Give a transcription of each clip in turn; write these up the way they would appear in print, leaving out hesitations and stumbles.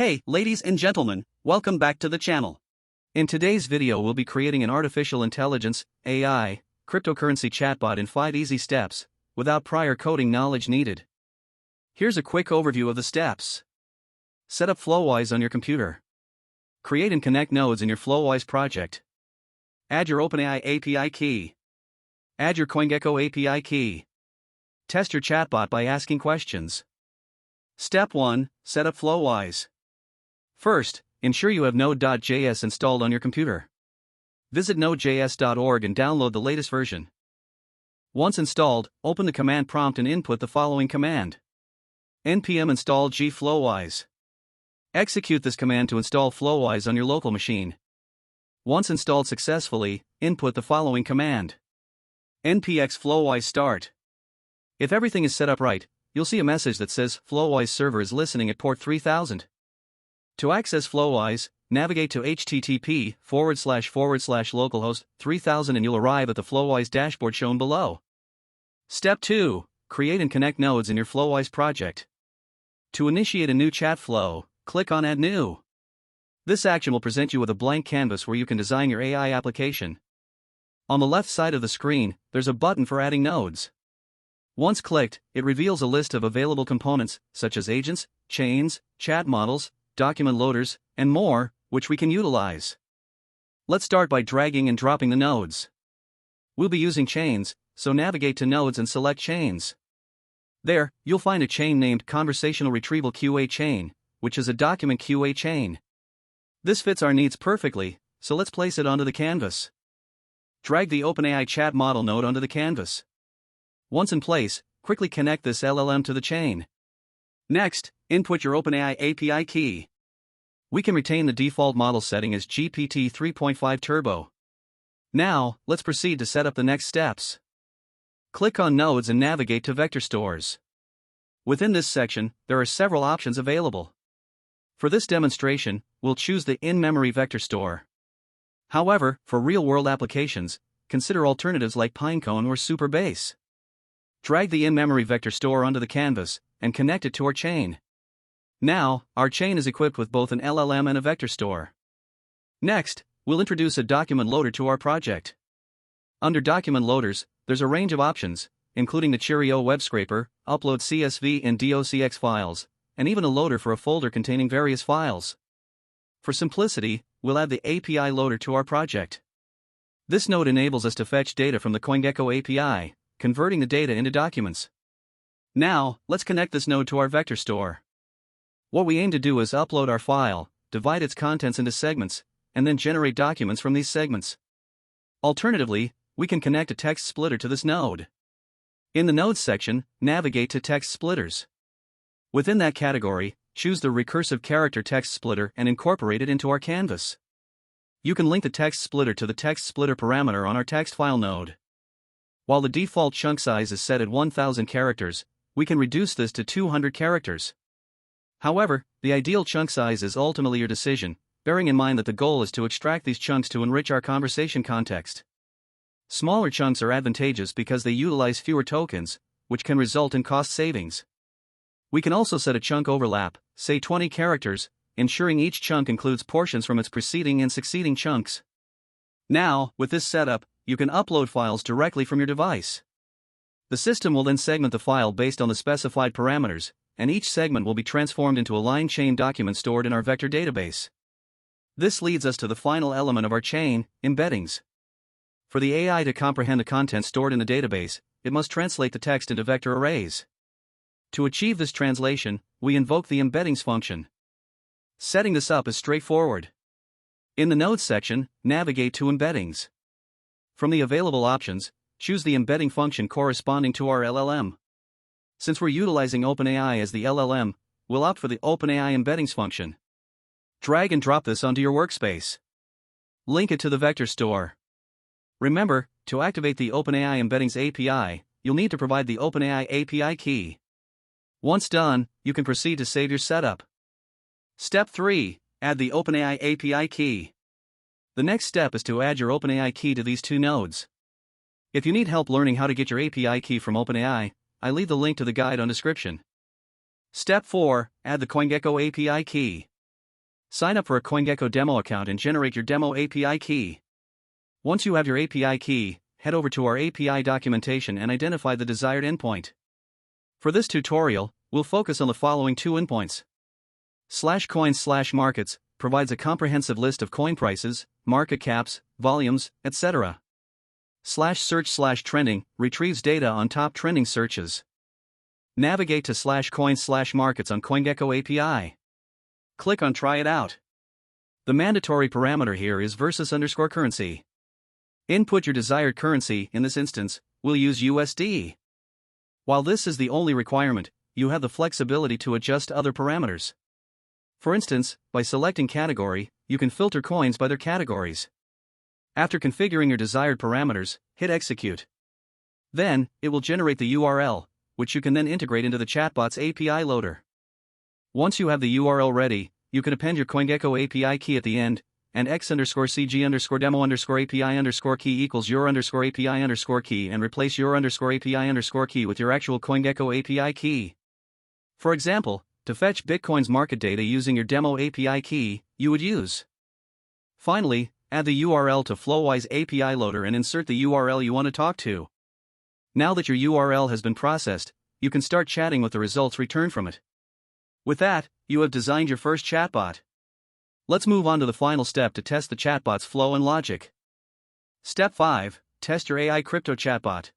Hey, ladies and gentlemen, welcome back to the channel. In today's video we'll be creating an artificial intelligence, AI, cryptocurrency chatbot in 5 easy steps, without prior coding knowledge needed. Here's a quick overview of the steps. Set up Flowise on your computer. Create and connect nodes in your Flowise project. Add your OpenAI API key. Add your CoinGecko API key. Test your chatbot by asking questions. Step 1. Set up Flowise. First, ensure you have Node.js installed on your computer. Visit nodejs.org and download the latest version. Once installed, open the command prompt and input the following command: npm install g-flowise. Execute this command to install Flowise on your local machine. Once installed successfully, input the following command: npx flowise start. If everything is set up right, you'll see a message that says Flowise server is listening at port 3000. To access Flowise, navigate to http://localhost 3000 and you'll arrive at the Flowise dashboard shown below. Step 2. Create and connect nodes in your Flowise project. To initiate a new chat flow, click on Add New. This action will present you with a blank canvas where you can design your AI application. On the left side of the screen, there's a button for adding nodes. Once clicked, it reveals a list of available components, such as agents, chains, chat models, document loaders, and more, which we can utilize. Let's start by dragging and dropping the nodes. We'll be using chains, so navigate to Nodes and select Chains. There, you'll find a chain named Conversational Retrieval QA chain, which is a document QA chain. This fits our needs perfectly, so let's place it onto the canvas. Drag the OpenAI chat model node onto the canvas. Once in place, quickly connect this LLM to the chain. Next, input your OpenAI API key. We can retain the default model setting as GPT 3.5 Turbo. Now, let's proceed to set up the next steps. Click on Nodes and navigate to Vector Stores. Within this section, there are several options available. For this demonstration, we'll choose the in-memory vector store. However, for real-world applications, consider alternatives like Pinecone or Superbase. Drag the in-memory vector store onto the canvas and connect it to our chain. Now, our chain is equipped with both an LLM and a vector store. Next, we'll introduce a document loader to our project. Under document loaders, there's a range of options, including the Cheerio web scraper, upload CSV and docx files, and even a loader for a folder containing various files. For simplicity, we'll add the API loader to our project. This node enables us to fetch data from the CoinGecko API, converting the data into documents. Now, let's connect this node to our vector store. What we aim to do is upload our file, divide its contents into segments, and then generate documents from these segments. Alternatively, we can connect a text splitter to this node. In the Nodes section, navigate to Text Splitters. Within that category, choose the recursive character text splitter and incorporate it into our canvas. You can link the text splitter to the text splitter parameter on our text file node. While the default chunk size is set at 1000 characters, we can reduce this to 200 characters. However, the ideal chunk size is ultimately your decision, bearing in mind that the goal is to extract these chunks to enrich our conversation context. Smaller chunks are advantageous because they utilize fewer tokens, which can result in cost savings. We can also set a chunk overlap, say 20 characters, ensuring each chunk includes portions from its preceding and succeeding chunks. Now, with this setup, you can upload files directly from your device. The system will then segment the file based on the specified parameters, and each segment will be transformed into a line chain document stored in our vector database. This leads us to the final element of our chain, embeddings. For the AI to comprehend the content stored in the database, it must translate the text into vector arrays. To achieve this translation, we invoke the embeddings function. Setting this up is straightforward. In the Nodes section, navigate to Embeddings. From the available options, choose the embedding function corresponding to our LLM. Since we're utilizing OpenAI as the LLM, we'll opt for the OpenAI embeddings function. Drag and drop this onto your workspace. Link it to the vector store. Remember, to activate the OpenAI embeddings API, you'll need to provide the OpenAI API key. Once done, you can proceed to save your setup. Step 3. Add the OpenAI API key. The next step is to add your OpenAI key to these two nodes. If you need help learning how to get your API key from OpenAI, I leave the link to the guide on description. Step 4. Add the CoinGecko API key. Sign up for a CoinGecko demo account and generate your demo API key. Once you have your API key, head over to our API documentation and identify the desired endpoint. For this tutorial, we'll focus on the following two endpoints. /coins/markets provides a comprehensive list of coin prices, market caps, volumes, etc. /search/trending retrieves data on top trending searches. Navigate to /coins/markets on CoinGecko API. Click on Try It Out. The mandatory parameter here is versus_currency. Input your desired currency, in this instance, we'll use USD. While this is the only requirement, you have the flexibility to adjust other parameters. For instance, by selecting category, you can filter coins by their categories. After configuring your desired parameters, hit execute. Then, it will generate the URL, which you can then integrate into the Chatbot's API loader. Once you have the URL ready, you can append your CoinGecko API key at the end, and x_cg_demo_API_key equals your_API_key and replace your_API_key with your actual CoinGecko API key. For example, to fetch Bitcoin's market data using your demo API key, you would use. Finally, add the URL to Flowise API loader and insert the URL you want to talk to. Now that your URL has been processed, you can start chatting with the results returned from it. With that, you have designed your first chatbot. Let's move on to the final step to test the chatbot's flow and logic. Step 5. Test your AI crypto chatbot.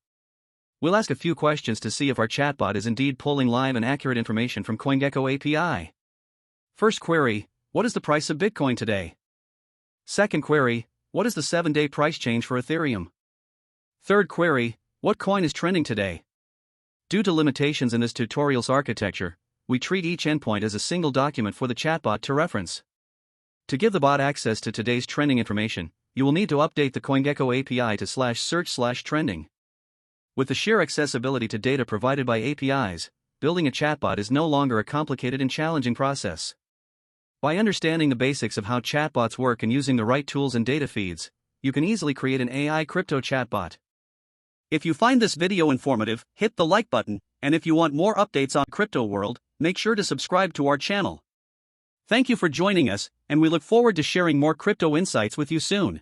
We'll ask a few questions to see if our chatbot is indeed pulling live and accurate information from CoinGecko API. First query, what is the price of Bitcoin today? Second query, what is the 7-day price change for Ethereum? Third query, what coin is trending today? Due to limitations in this tutorial's architecture, we treat each endpoint as a single document for the chatbot to reference. To give the bot access to today's trending information, you will need to update the CoinGecko API to /search/trending. With the sheer accessibility to data provided by APIs, building a chatbot is no longer a complicated and challenging process. By understanding the basics of how chatbots work and using the right tools and data feeds, you can easily create an AI crypto chatbot. If you find this video informative, hit the like button, and if you want more updates on crypto world, make sure to subscribe to our channel. Thank you for joining us, and we look forward to sharing more crypto insights with you soon.